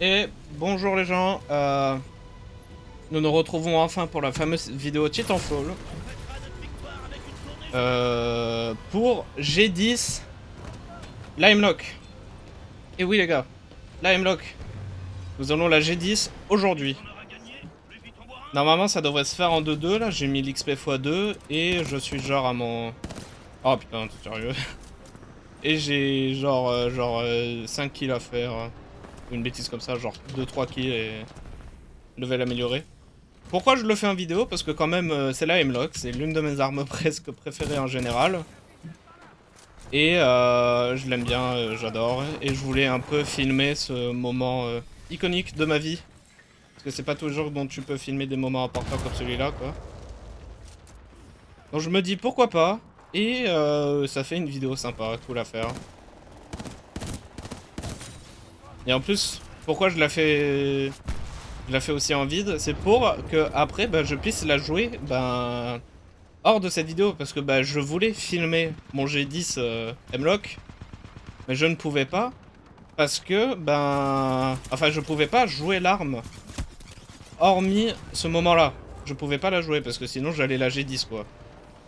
Et bonjour les gens, nous nous retrouvons enfin pour la fameuse vidéo Titanfall. Pour G10 la Hemlock. Et oui les gars, la Hemlock. Nous allons la G10 aujourd'hui. Normalement ça devrait se faire en 2-2 là, j'ai mis l'XP x2 et je suis genre à mon... Oh putain, t'es sérieux? Et j'ai genre 5 kills à faire. Une bêtise comme ça, genre 2-3 kills et level amélioré. Pourquoi je le fais en vidéo? Parce que quand même, c'est la Hemlock, c'est l'une de mes armes presque préférées en général. Et je l'aime bien, j'adore. Et je voulais un peu filmer ce moment iconique de ma vie. Parce que c'est pas toujours dont tu peux filmer des moments importants comme celui-là, quoi. Donc je me dis pourquoi pas. Et ça fait une vidéo sympa, cool à faire. Et en plus, pourquoi je la fais... Je la fais aussi en vide, c'est pour que après bah, je puisse la jouer hors de cette vidéo, parce que bah, je voulais filmer mon G10 Hemlock, mais je ne pouvais pas, parce que enfin je pouvais pas jouer l'arme, hormis ce moment-là. Je pouvais pas la jouer, parce que sinon j'allais la G10 quoi.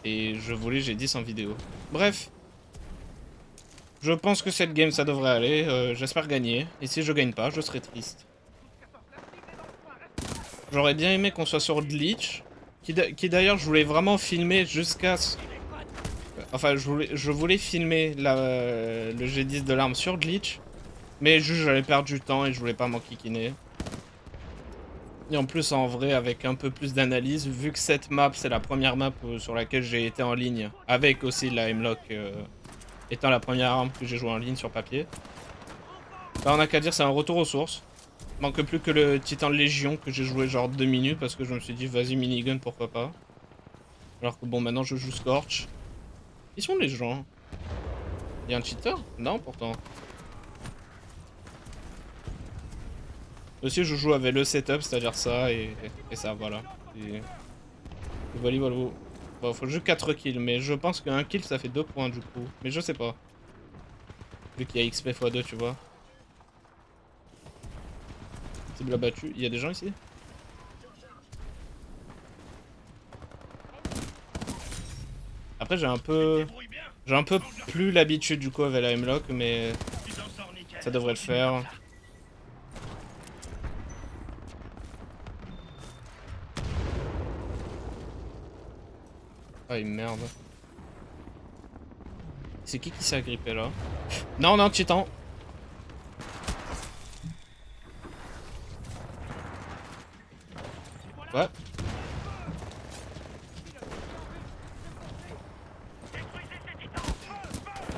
Et je voulais G10 en vidéo. Bref. Je pense que cette game ça devrait aller, j'espère gagner, et si je gagne pas, je serai triste. J'aurais bien aimé qu'on soit sur Glitch, qui d'ailleurs je voulais vraiment filmer jusqu'à... Enfin je voulais filmer le G10 de l'arme sur Glitch, mais juste j'allais perdre du temps et je voulais pas m'enquiquiner. Et en plus en vrai avec un peu plus d'analyse, vu que cette map c'est la première map sur laquelle j'ai été en ligne, avec aussi la Hemlock étant la première arme que j'ai joué en ligne sur papier. Bah on a qu'à dire c'est un retour aux sources. Manque plus que le Titan de Légion que j'ai joué genre 2 minutes parce que je me suis dit vas-y minigun pourquoi pas. Alors que bon maintenant je joue Scorch. Qui sont les gens? Y'a un cheater? Non pourtant. Aussi je joue avec le setup, c'est-à-dire ça et ça voilà. Et voilà voilà. Bon faut juste 4 kills mais je pense qu'un kill ça fait 2 points du coup. Mais je sais pas. Vu qu'il y a XP x2 tu vois. Cible abattu. Il y a des gens ici? Après j'ai un peu plus l'habitude du coup avec la Hemlock mais ça devrait le faire. Ah merde. C'est qui s'est agrippé là? Non non Titan. Ouais.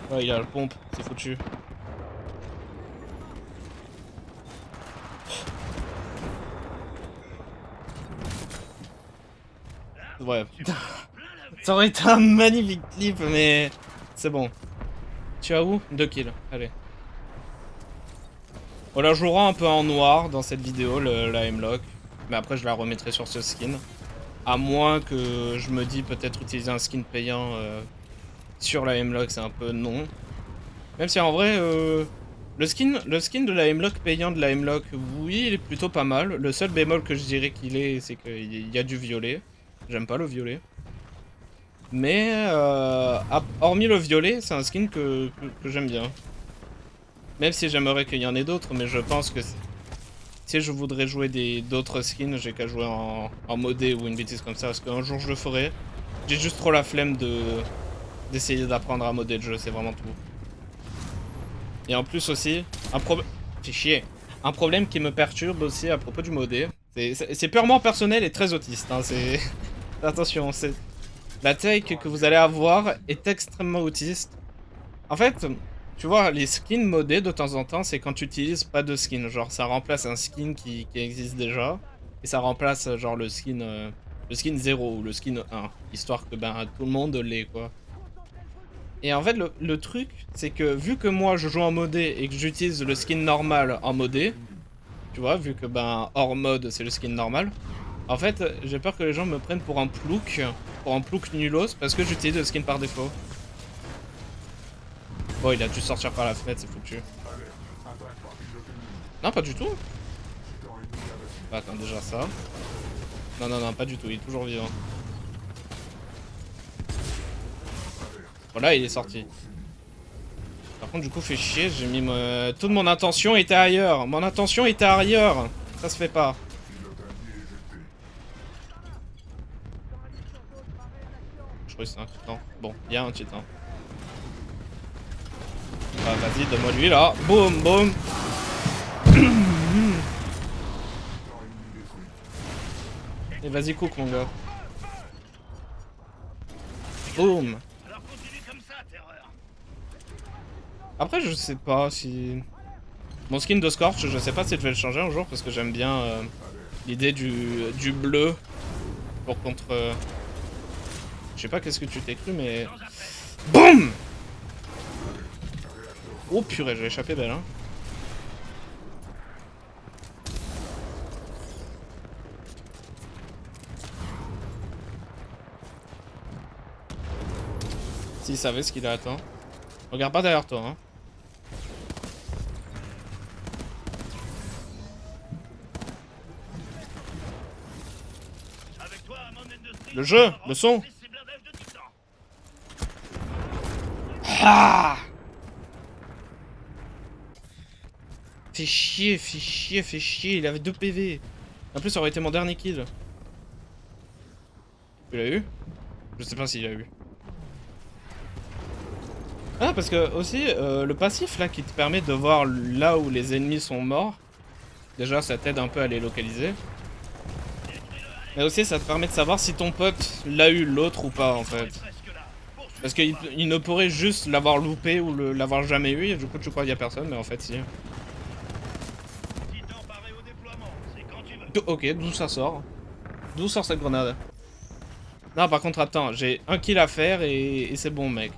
Ouais il a la pompe, c'est foutu. Ouais. Ça aurait été un magnifique clip, mais c'est bon. Tu as où? 2 kills, allez. On la jouera un peu en noir dans cette vidéo, la Hemlock. Mais après, je la remettrai sur ce skin. À moins que je me dis peut-être utiliser un skin payant sur la Hemlock, c'est un peu non. Même si en vrai, le skin de la Hemlock payant de la Hemlock, oui, il est plutôt pas mal. Le seul bémol que je dirais qu'il est, c'est qu'il y a du violet. J'aime pas le violet. Mais hormis le violet, c'est un skin que j'aime bien. Même si j'aimerais qu'il y en ait d'autres, mais je pense que si je voudrais jouer d'autres skins, j'ai qu'à jouer en modé ou une bêtise comme ça, parce qu'un jour je le ferai. J'ai juste trop la flemme d'essayer d'apprendre à modder le jeu, c'est vraiment tout. Et en plus aussi, fait chier. Un problème qui me perturbe aussi à propos du modé, c'est purement personnel et très autiste, hein, c'est... Attention, c'est... La take que vous allez avoir est extrêmement autiste. En fait, tu vois, les skins modés de temps en temps, c'est quand tu utilises pas de skin. Genre, ça remplace un skin qui existe déjà. Et ça remplace, genre, le skin 0 ou le skin 1. Histoire que, tout le monde l'ait, quoi. Et en fait, le truc, c'est que vu que moi, je joue en modé et que j'utilise le skin normal en modé, tu vois, vu que, hors mode, c'est le skin normal. En fait, j'ai peur que les gens me prennent pour un plouc nulos, parce que j'utilise le skin par défaut. Bon, il a dû sortir par la fenêtre, c'est foutu. Non, pas du tout. Bah, attends, déjà ça. Non, non, non, pas du tout, il est toujours vivant. Voilà, il est sorti. Par contre, du coup, fait chier, j'ai mis... Toute mon attention était ailleurs. Mon attention était ailleurs. Ça se fait pas. Je crois que c'est un titan. Bon, il y a un titan. Bah, vas-y, donne-moi lui, là. Boum, boum. Et vas-y, cook, mon gars. Boum. Après, je sais pas si... Mon skin de Scorch, je sais pas si je vais le changer un jour, parce que j'aime bien l'idée du bleu pour contre... Je sais pas qu'est-ce que tu t'es cru, mais... BOUM. Oh purée, j'ai échappé belle, hein. S'il savait ce qu'il attend. Regarde pas derrière toi, hein. Le jeu, le son. Ah! Fais chier, fais chier, fais chier. Il avait 2 PV. En plus, ça aurait été mon dernier kill. Tu l'as eu? Je sais pas s'il a eu. Ah, parce que aussi, le passif là qui te permet de voir là où les ennemis sont morts. Déjà, ça t'aide un peu à les localiser. Mais aussi, ça te permet de savoir si ton pote l'a eu l'autre ou pas en fait. Parce qu'il ne pourrait juste l'avoir loupé ou l'avoir jamais eu, et du coup tu crois qu'il y a personne, mais en fait si. Ok, d'où ça sort? D'où sort cette grenade? Non, par contre, attends, j'ai un kill à faire et c'est bon, mec.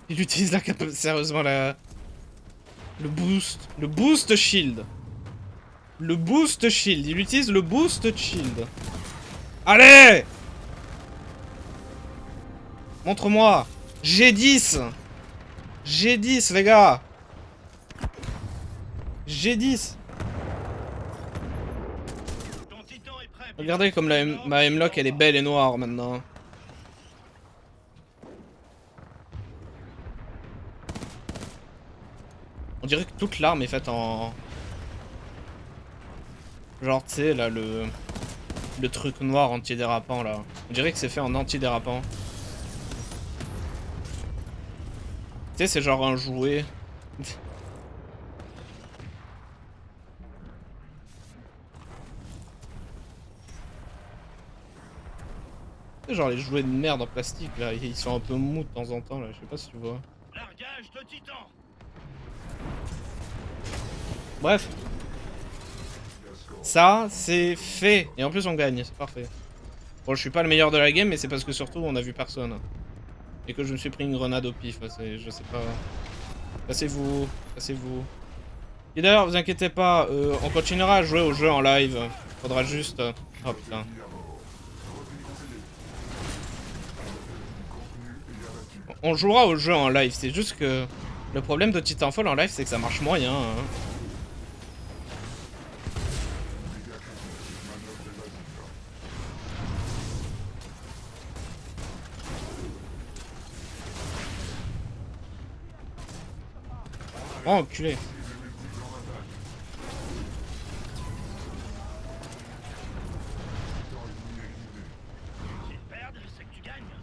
Il utilise la capacité, sérieusement, la... Le boost shield. Le boost shield, il utilise le boost shield. Allez! Montre-moi. G10. G10, les gars. G10. Regardez comme ma M-Lock, elle est belle et noire maintenant. On dirait que toute l'arme est faite en... Genre, tu sais, là, le truc noir antidérapant, là. On dirait que c'est fait en antidérapant. Tu sais, c'est genre un jouet. C'est genre les jouets de merde en plastique, là. Ils sont un peu mous de temps en temps, là. Je sais pas si tu vois. Bref. Ça, c'est fait. Et en plus, on gagne. C'est parfait. Bon, je suis pas le meilleur de la game, mais c'est parce que surtout, on a vu personne. Et que je me suis pris une grenade au pif. Je sais pas. Passez-vous. Passez-vous. Et d'ailleurs, vous inquiétez pas. On continuera à jouer au jeu en live. Faudra juste... Oh putain. On jouera au jeu en live. C'est juste que... Le problème de Titanfall en live, c'est que ça marche moyen. Hein. Oh, enculé.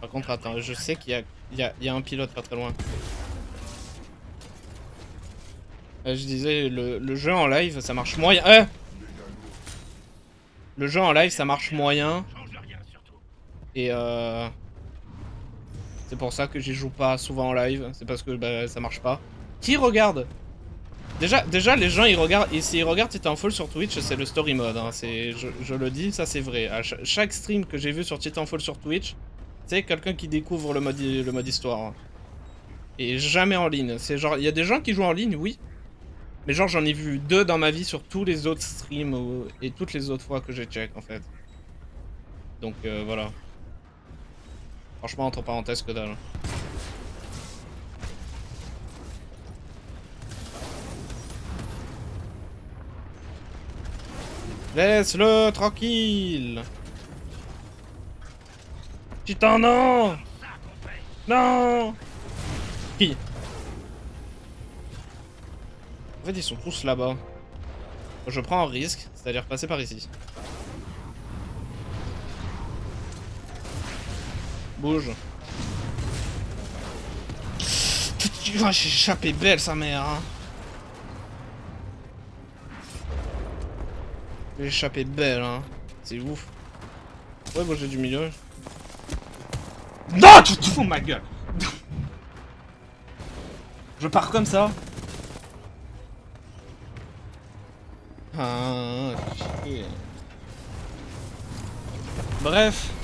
Par contre, attends, je sais qu'il y a un pilote pas très loin. Je disais, le jeu en live, ça marche moyen. Le jeu en live, ça marche moyen. Et c'est pour ça que j'y joue pas souvent en live. C'est parce que bah, ça marche pas. Qui regarde? Déjà, les gens, ils regardent. Et s'ils regardent Titanfall sur Twitch, c'est le story mode. Hein. Je le dis, ça c'est vrai. À chaque stream que j'ai vu sur Titanfall sur Twitch, c'est quelqu'un qui découvre le mode histoire. Hein. Et jamais en ligne. C'est genre, il y a des gens qui jouent en ligne, oui. Mais genre, j'en ai vu 2 dans ma vie sur tous les autres streams et toutes les autres fois que j'ai check en fait. Donc voilà. Franchement, entre parenthèses, que dalle. Laisse-le tranquille. Putain, non. Non. Qui? En fait, ils sont tous là-bas. Je prends un risque, c'est-à-dire passer par ici. Bouge. J'ai échappé belle, sa mère, hein. J'ai échappé belle, hein. C'est ouf. Ouais, bon, j'ai du milieu. Non, tu te fous de ma gueule. Je pars comme ça. Ah, chier. Bref.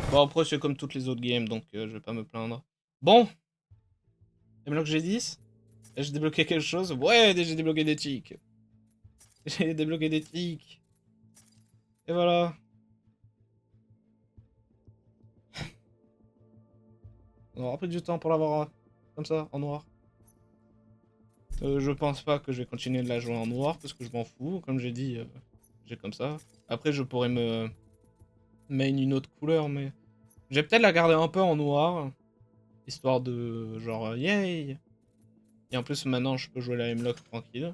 Bon, après, c'est comme toutes les autres games, donc je vais pas me plaindre. Bon. Hemlock G10. J'ai débloqué quelque chose. Ouais, j'ai débloqué des tics. J'ai débloqué des tics. Et voilà. On aura pris du temps pour l'avoir comme ça, en noir. Je pense pas que je vais continuer de la jouer en noir, parce que je m'en fous. Comme j'ai dit, j'ai comme ça. Après, je pourrais me main une autre couleur, mais... Je vais peut-être la garder un peu en noir. Histoire de... genre, yay. Et en plus, maintenant, je peux jouer la Hemlock tranquille.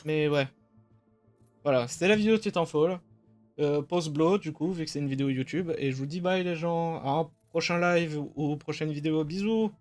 Mais ouais. Voilà, c'était la vidéo de Titanfall. Post-blow, du coup, vu que c'est une vidéo YouTube. Et je vous dis bye, les gens. À un prochain live ou prochaine vidéo. Bisous.